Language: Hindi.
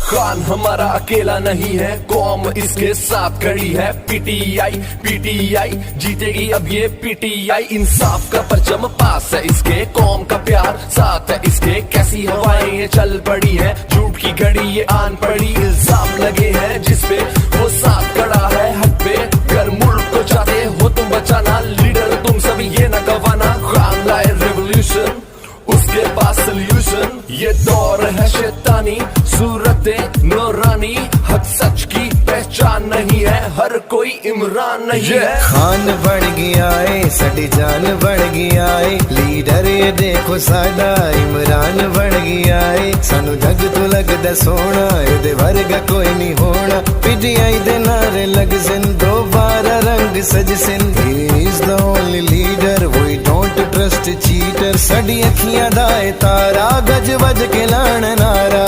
खान हमारा अकेला नहीं है, कौम इसके साथ खड़ी है। पीटीआई पीटीआई जीतेगी अब ये पीटीआई। इंसाफ का परचम पास है इसके, कौम का प्यार साथ है इसके। कैसी हवाएं ये चल पड़ी है, झूठ की घड़ी ये आन पड़ी। इल्जाम लगे हैं जिसपे वो साथ खड़ा है हक पे। अगर मुल्क को चाहते हो तुम बचाना, लीडर तुम सभी ये न गवाना। खान लाए रेवोल्यूशन, उसके पास सोल्यूशन। ये दौर है शैतानी, सूरतें नूरानी। हक सच की पहचान नहीं है, हर कोई इमरान नहीं है। खान बन गया है, साडी जान बन गया है। लीडर ये देखो साडा इमरान बन गया है। सानू जग तो लगदा सोना, इहदे वर्गा कोई नहीं होना। पीटीआई दे नारे लग सिन, दोबारा रंग सज सिन। He is the only leader, we don't trust cheater. साडी अखियां दा तारा, गज वज के लाण नारा।